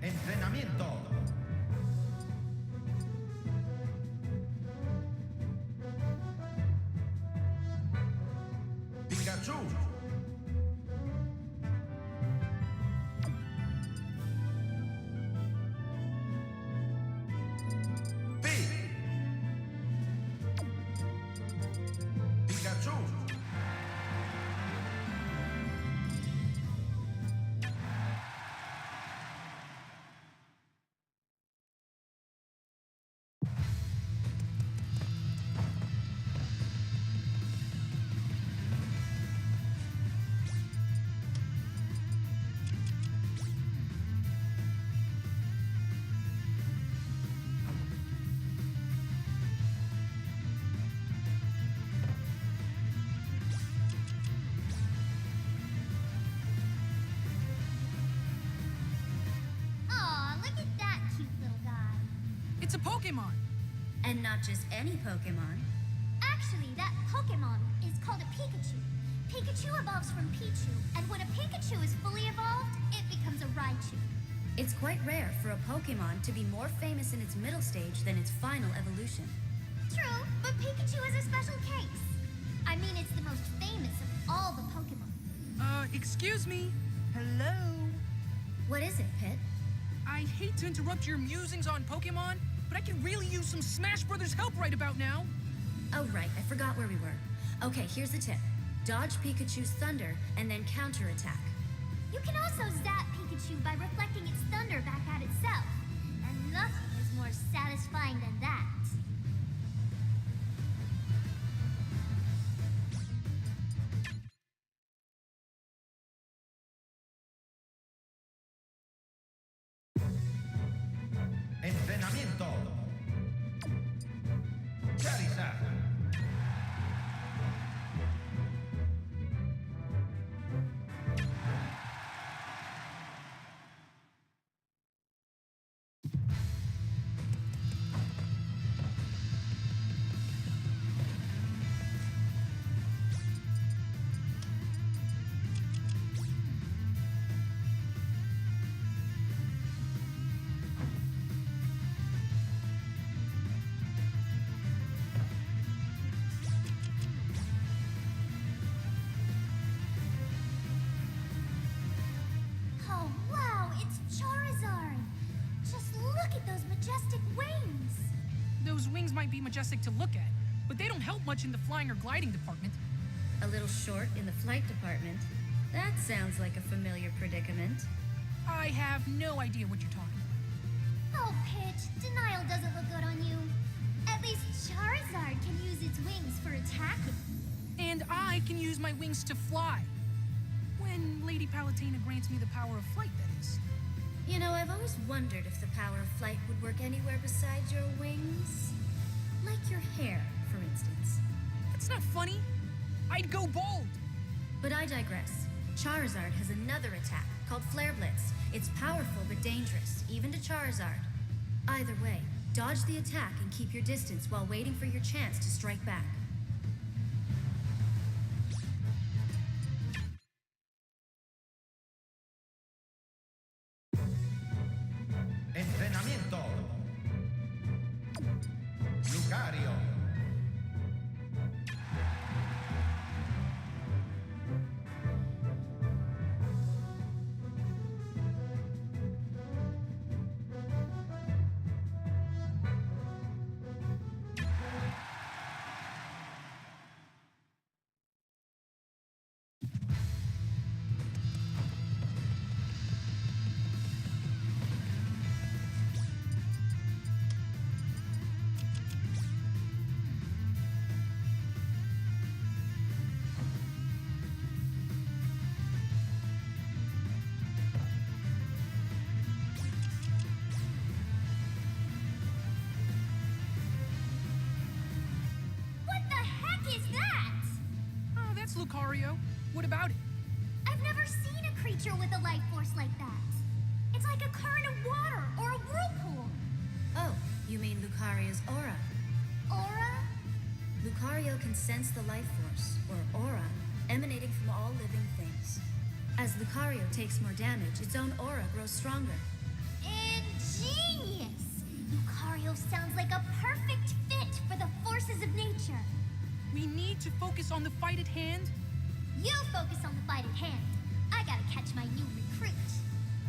Entrenamiento. Pikachu. Pi. Pikachu. Aw, look at that cute little guy. It's a Pokemon. And not just any Pokemon. Actually, that Pokemon is called a Pikachu. Pikachu evolves from Pichu, and when a Pikachu is fully evolved, it becomes a Raichu. It's quite rare for a Pokemon to be more famous in its middle stage than its final evolution. True, but Pikachu is a special case. I mean, it's the most famous of all the Pokemon. Excuse me. Hello? What is it, Pit? I hate to interrupt your musings on Pokemon, but I could really use some Smash Brothers help right about now. Oh, right, I forgot where we were. Okay, here's the tip. Dodge Pikachu's thunder and then counterattack. You can also zap Pikachu by reflecting its thunder back at itself. And nothing is more satisfying than that. Entrenamiento. Charizard. Oh, wow, it's Charizard. Just look at those majestic wings. Those wings might be majestic to look at, but they don't help much in the flying or gliding department. A little short in the flight department. That sounds like a familiar predicament. I have no idea what you're talking about. Oh, Pitch, denial doesn't look good on you. At least Charizard can use its wings for attacking. And I can use my wings to fly. When Lady Palutena grants me the power of flight, that is. You know, I've always wondered if the power of flight would work anywhere besides your wings. Like your hair, for instance. That's not funny. I'd go bald. But I digress. Charizard has another attack called Flare Blitz. It's powerful but dangerous, even to Charizard. Either way, dodge the attack and keep your distance while waiting for your chance to strike back. Entrenamiento. Lucario. What the heck is that? Oh, that's Lucario. What about it? I've never seen a creature with a life force like that. It's like a current of water or a whirlpool. Oh, you mean Lucario's aura. Aura? Lucario can sense the life force, or aura, emanating from all living things. As Lucario takes more damage, its own aura grows stronger. Ingenious! Lucario sounds like a perfect fit for the forces of nature. We need to focus on the fight at hand. You focus on the fight at hand. I gotta catch my new recruit.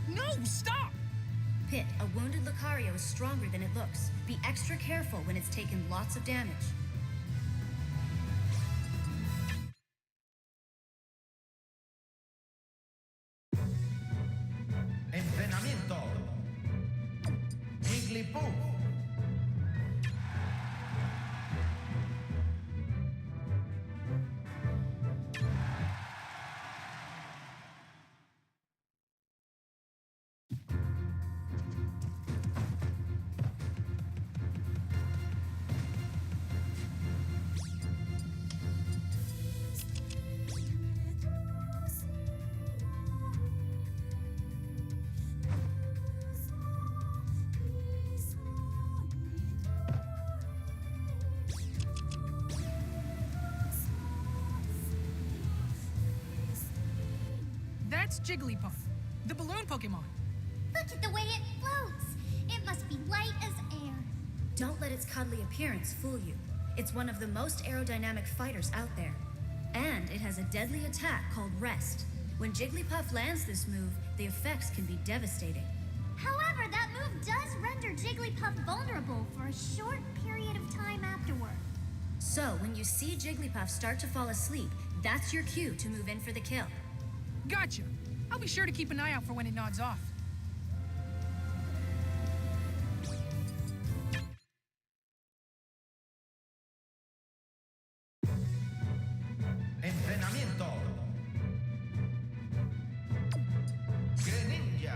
No, stop! Pit, a wounded Lucario is stronger than it looks. Be extra careful when it's taken lots of damage. Entrenamiento. Jigglypuff. That's Jigglypuff, the balloon Pokemon. Look at the way it floats. It must be light as air. Don't let its cuddly appearance fool you. It's one of the most aerodynamic fighters out there. And it has a deadly attack called Rest. When Jigglypuff lands this move, the effects can be devastating. However, that move does render Jigglypuff vulnerable for a short period of time afterward. So, when you see Jigglypuff start to fall asleep, that's your cue to move in for the kill. Gotcha. I'll be sure to keep an eye out for when it nods off. Entrenamiento. Greninja.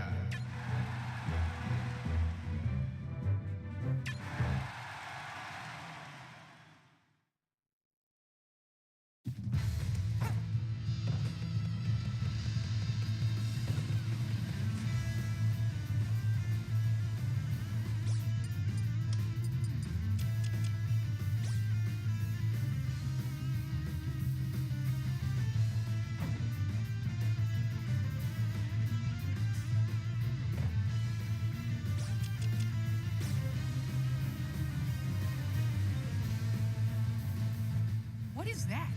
What is that?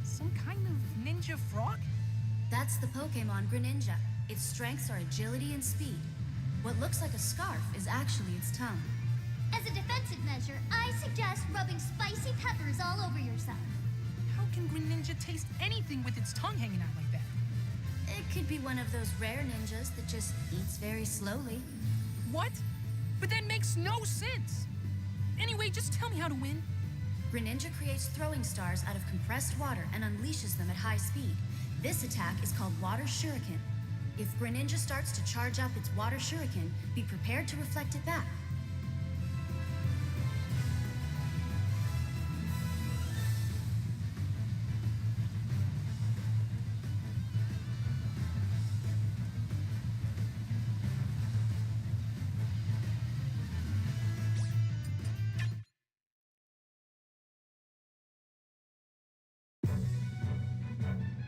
Some kind of ninja frog? That's the Pokemon Greninja. Its strengths are agility and speed. What looks like a scarf is actually its tongue. As a defensive measure, I suggest rubbing spicy peppers all over yourself. How can Greninja taste anything with its tongue hanging out like that? It could be one of those rare ninjas that just eats very slowly. What? But that makes no sense. Anyway, just tell me how to win. Greninja creates throwing stars out of compressed water and unleashes them at high speed. This attack is called Water Shuriken. If Greninja starts to charge up its Water Shuriken, be prepared to reflect it back.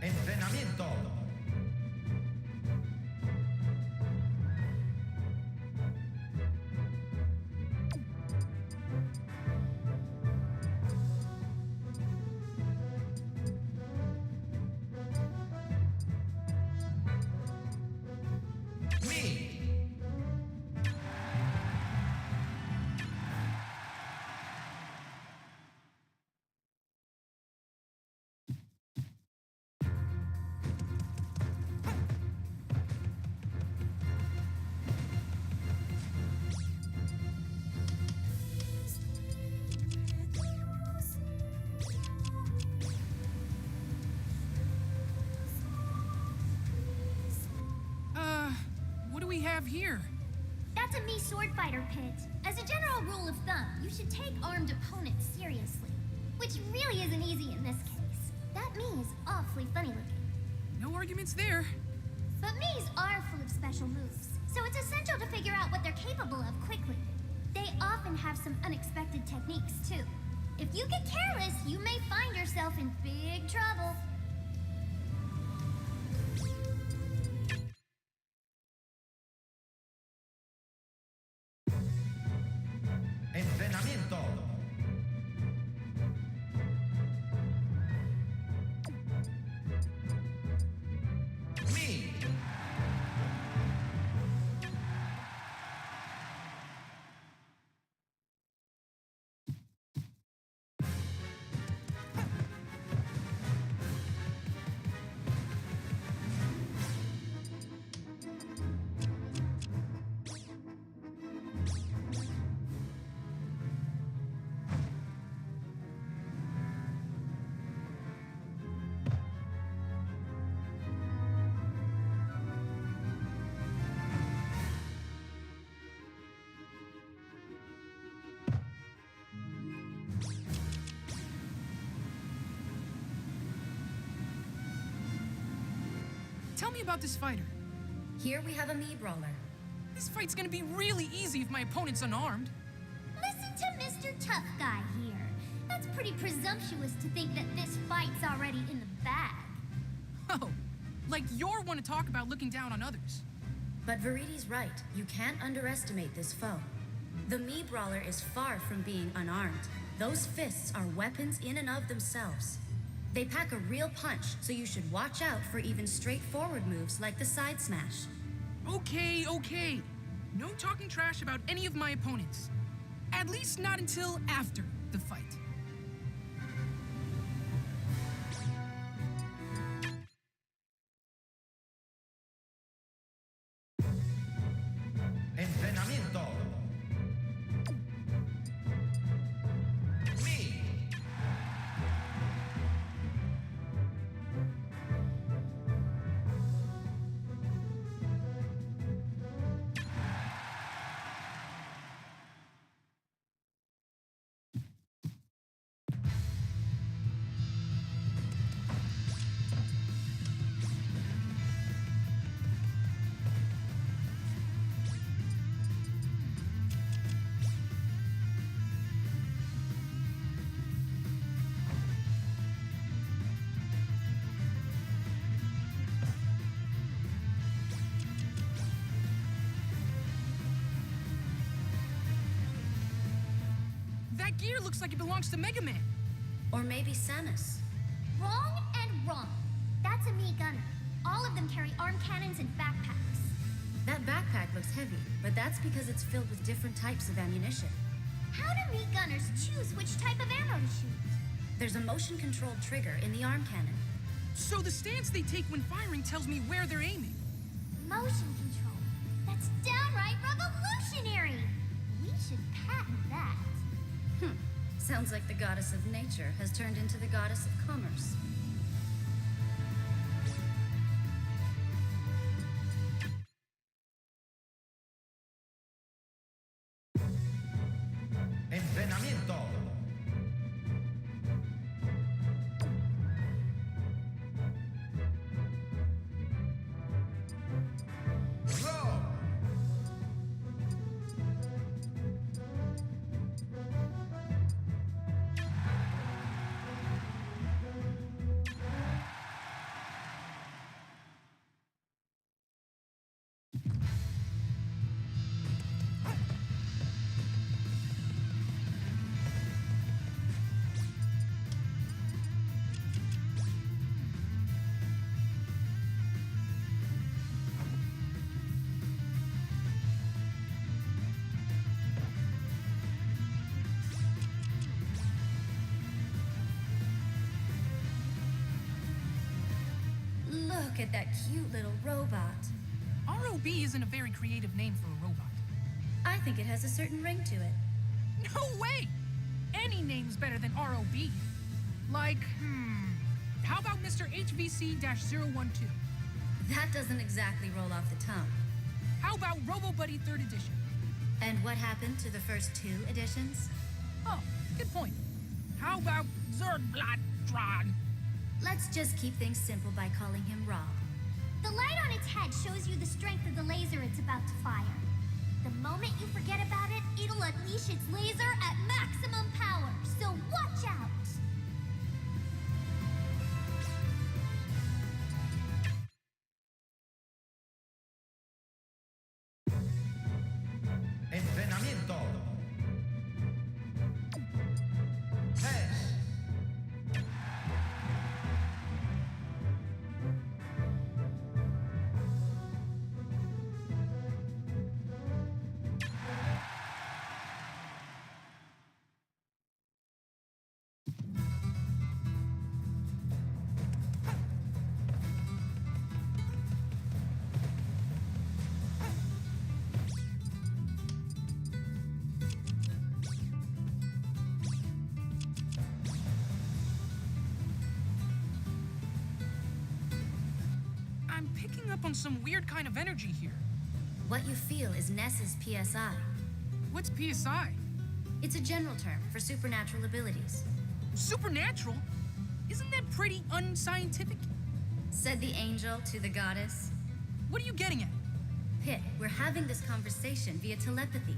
Entrenamiento. Me. What do we have here? That's a me sword fighter, Pit. As a general rule of thumb, you should take armed opponents seriously. Which really isn't easy in this case. That me is awfully funny looking. No arguments there. But Miis are full of special moves, so it's essential to figure out what they're capable of quickly. They often have some unexpected techniques, too. If you get careless, you may find yourself in big trouble. Entrenamiento. Mi. Tell me about this fighter. Here we have a Mii brawler. This fight's gonna be really easy if my opponent's unarmed. Listen to Mr. Tough Guy here. That's pretty presumptuous to think that this fight's already in the bag. Oh, like you're one to talk about looking down on others. But Veridi's right. You can't underestimate this foe. The Mii brawler is far from being unarmed. Those fists are weapons in and of themselves. They pack a real punch, so you should watch out for even straightforward moves like the side smash. Okay, okay. No talking trash about any of my opponents. At least not until after the fight. Entrenamiento. Mi. That gear looks like it belongs to Mega Man. Or maybe Samus. Wrong and wrong. That's a Mii gunner. All of them carry arm cannons and backpacks. That backpack looks heavy, but that's because it's filled with different types of ammunition. How do Mii gunners choose which type of ammo to shoot? There's a motion-controlled trigger in the arm cannon. So the stance they take when firing tells me where they're aiming. Motion control. That's downright revolutionary. We should patent that. Sounds like the goddess of nature has turned into the goddess of commerce. Entrenamiento. Roll. Look at that cute little robot. ROB isn't a very creative name for a robot. I think it has a certain ring to it. No way! Any name's better than ROB. Like, how about Mr. HVC-012? That doesn't exactly roll off the tongue. How about Robo Buddy 3rd Edition? And what happened to the first 2 editions? Oh, good point. How about Zerdblatt Drag? Let's just keep things simple by calling him Rob. The light on its head shows you the strength of the laser it's about to fire. The moment you forget about it, it'll unleash its laser at maximum power, so watch out! Entrenamiento. Es. I'm picking up on some weird kind of energy here. What you feel is Ness's PSI. What's PSI? It's a general term for supernatural abilities. Supernatural? Isn't that pretty unscientific? Said the angel to the goddess. What are you getting at? Pit, we're having this conversation via telepathy.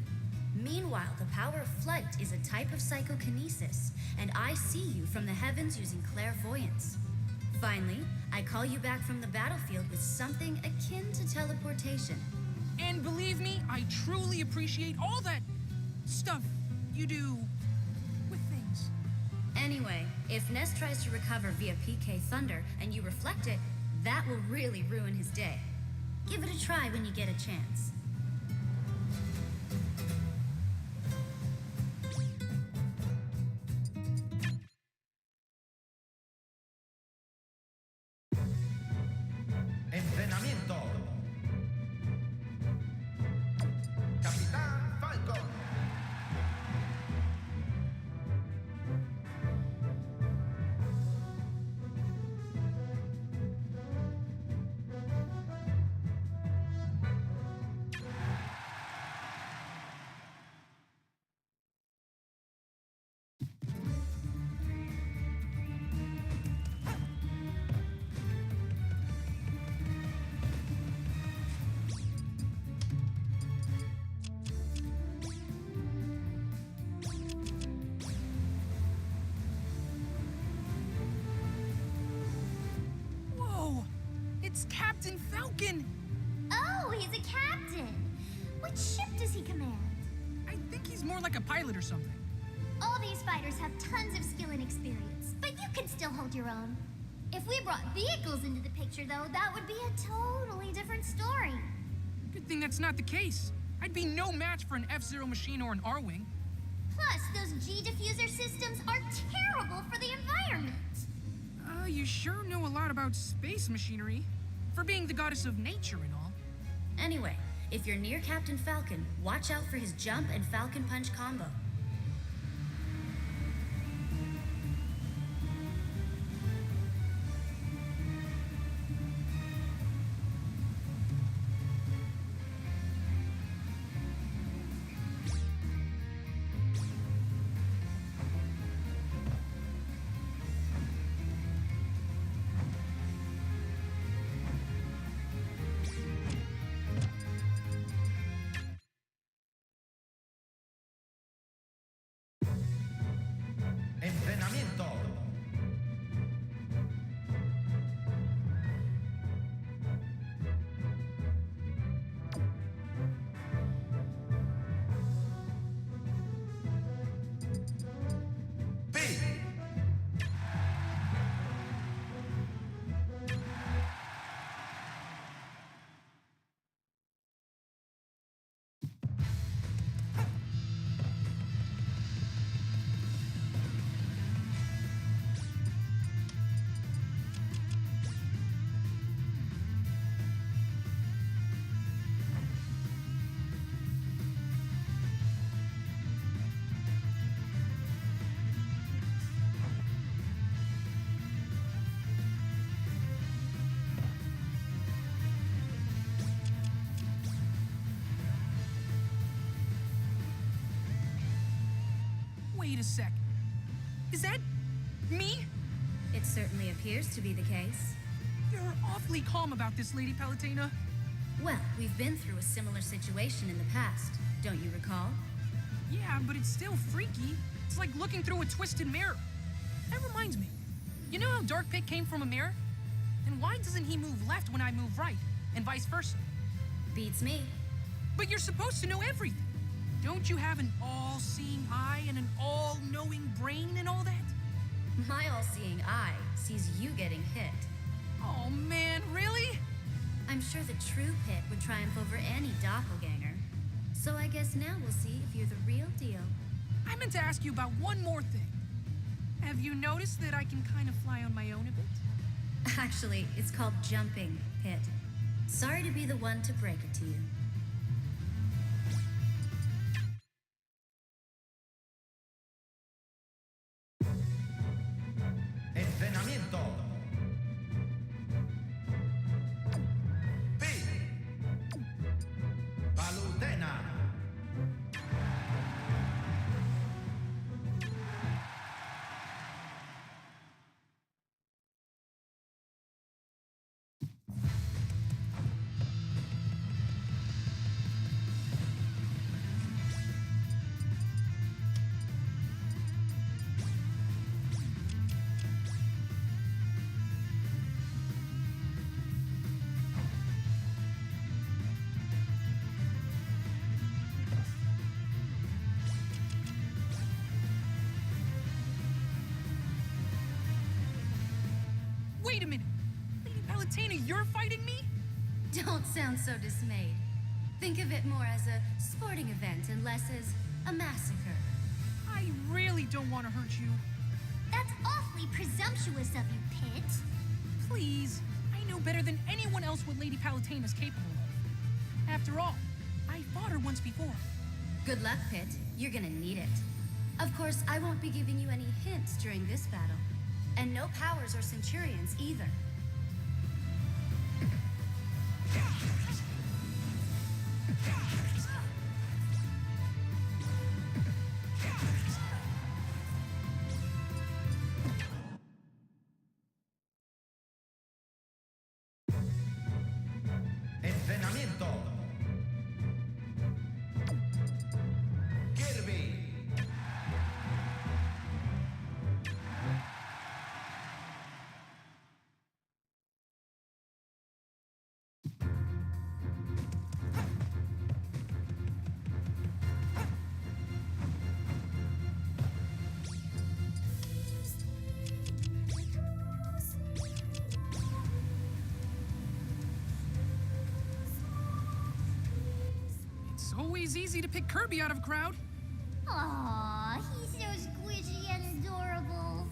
Meanwhile, the power of flight is a type of psychokinesis, and I see you from the heavens using clairvoyance. Finally, I call you back from the battlefield with something akin to teleportation. And believe me, I truly appreciate all that stuff you do with things. Anyway, if Ness tries to recover via PK Thunder and you reflect it, that will really ruin his day. Give it a try when you get a chance. Entrenamiento. Capitán Falcon. Whoa! It's Captain Falcon! Oh, he's a captain! Which ship does he command? I think he's more like a pilot or something. All these fighters have tons of skill and experience, but you can still hold your own. If we brought vehicles into the picture, though, that would be a totally different story. Good thing that's not the case. I'd be no match for an F-Zero machine or an R-Wing. Plus, those G-diffuser systems are terrible for the environment. You sure know a lot about space machinery. For being the goddess of nature and all. Anyway, if you're near Captain Falcon, watch out for his jump and Falcon Punch combo. Entrenamiento. B. Wait a sec. Is that me? It certainly appears to be the case. You're awfully calm about this, Lady Palutena. Well, we've been through a similar situation in the past, don't you recall? Yeah, but it's still freaky. It's like looking through a twisted mirror. That reminds me. You know how Dark Pit came from a mirror? And why doesn't he move left when I move right, and vice versa? Beats me. But you're supposed to know everything. Don't you have an all-seeing eye and an all-knowing brain and all that? My all-seeing eye sees you getting hit. Oh man, really? I'm sure the true Pit would triumph over any doppelganger. So I guess now we'll see if you're the real deal. I meant to ask you about one more thing. Have you noticed that I can kind of fly on my own a bit? Actually, it's called jumping, Pit. Sorry to be the one to break it to you. Entrenamiento. P. Palutena. Wait a minute. Lady Palutena, you're fighting me? Don't sound so dismayed. Think of it more as a sporting event and less as a massacre. I really don't want to hurt you. That's awfully presumptuous of you, Pit. Please. I know better than anyone else what Lady Palutena's capable of. After all, I fought her once before. Good luck, Pit. You're gonna need it. Of course, I won't be giving you any hints during this battle. And no powers or centurions either. Entrenamiento. Kirby. It's always easy to pick Kirby out of a crowd. Aw, he's so squishy and adorable.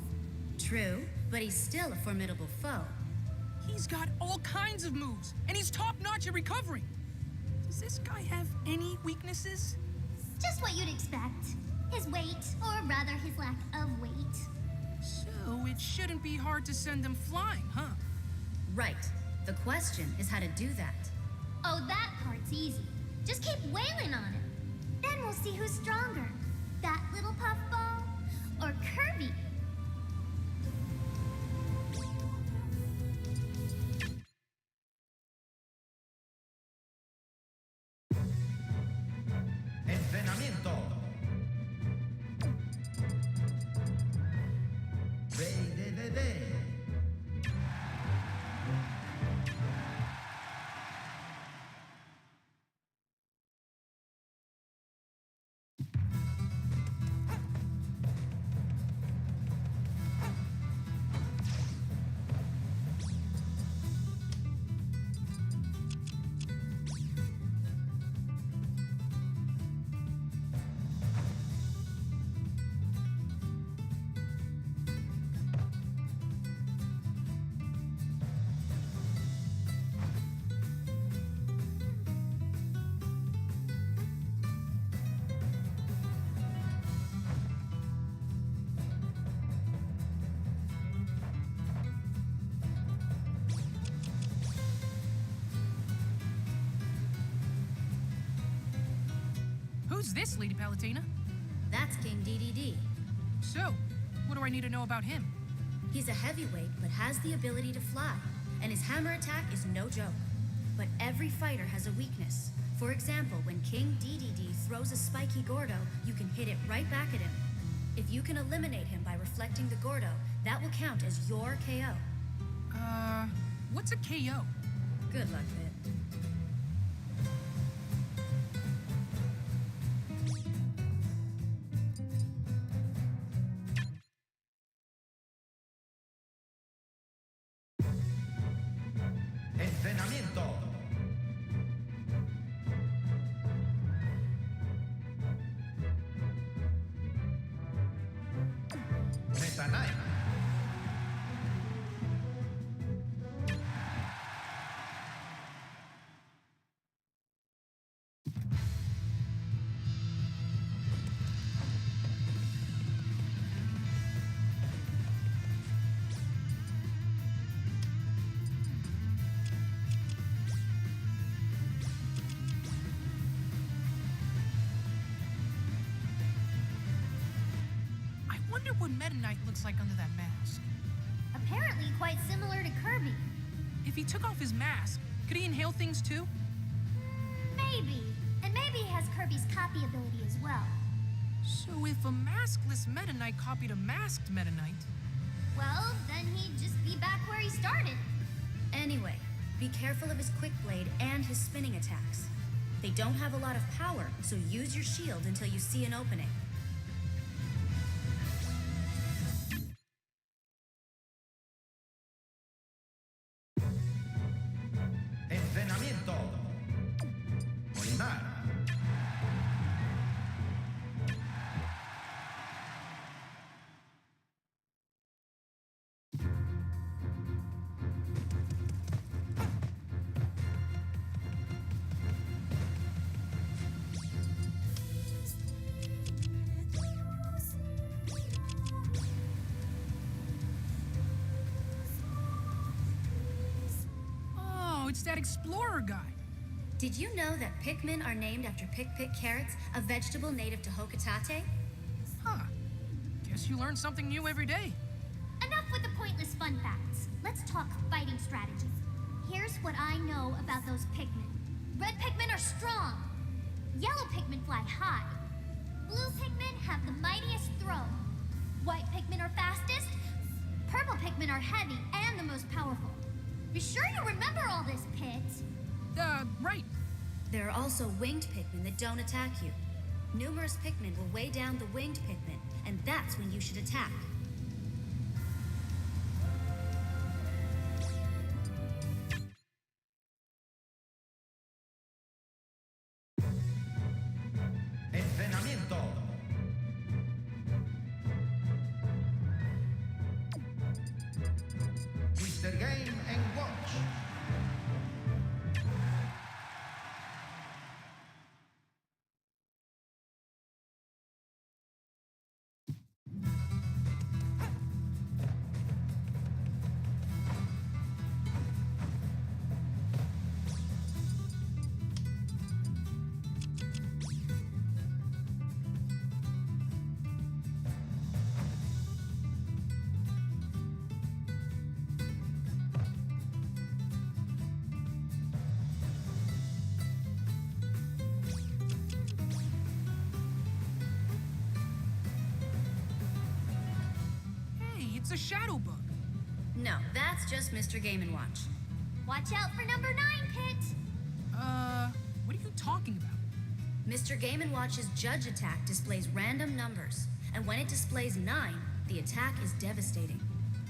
True, but he's still a formidable foe. He's got all kinds of moves, and he's top-notch at recovering. Does this guy have any weaknesses? Just what you'd expect. His weight, or rather his lack of weight. So it shouldn't be hard to send him flying, huh? Right. The question is how to do that. Oh, that part's easy. Just keep wailing on him. Then we'll see who's stronger. That little puffball or Kirby? Entrenamiento. Ve. Who's this, Lady Palutena? That's King DDD. So, what do I need to know about him? He's a heavyweight, but has the ability to fly. and his hammer attack is no joke. But every fighter has a weakness. For example, when King DDD throws a spiky Gordo, you can hit it right back at him. If you can eliminate him by reflecting the Gordo, that will count as your KO. What's a KO? Good luck, Pit. Entrenamiento. Meta Knight. I wonder what Meta Knight looks like under that mask. Apparently quite similar to Kirby. If he took off his mask, could he inhale things too? Maybe. And maybe he has Kirby's copy ability as well. So if a maskless Meta Knight copied a masked Meta Knight, Well, then he'd just be back where he started. Anyway, be careful of his quick blade and his spinning attacks. They don't have a lot of power, so use your shield until you see an opening. Entrenamiento. Molinar. oh, it's that explorer guy. Did you know that Pikmin are named after Pick carrots, a vegetable native to Hokitate? Huh. Guess you learn something new every day. Enough with the pointless fun facts. Let's talk fighting strategy. Here's what I know about those Pikmin. Red Pikmin are strong. Yellow Pikmin fly high. Blue Pikmin have the mightiest throw. White Pikmin are fastest. Purple Pikmin are heavy and the most powerful. Be sure you remember all this, Pit. Right. There are also winged Pikmin that don't attack you. Numerous Pikmin will weigh down the winged Pikmin, and that's when you should attack. Entrenamiento. Mr. Game and Watch. Hey, it's a shadow bug. No, that's just Mr. Game & Watch. Watch out for number 9, Pit. What are you talking about? Mr. Game & Watch's judge attack displays random numbers, and when it displays 9, the attack is devastating.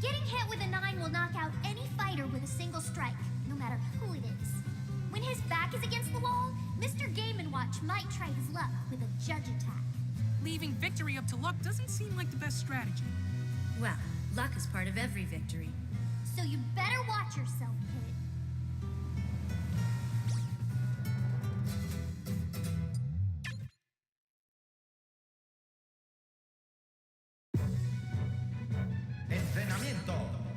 Getting hit with a 9 will knock out any fighter with a single strike, no matter who it is. When his back is against the wall, Mr. Game & Watch might try his luck with a judge attack. Leaving victory up to luck doesn't seem like the best strategy. Well, luck is part of every victory. So you'd better watch yourself, Pit. Entrenamiento.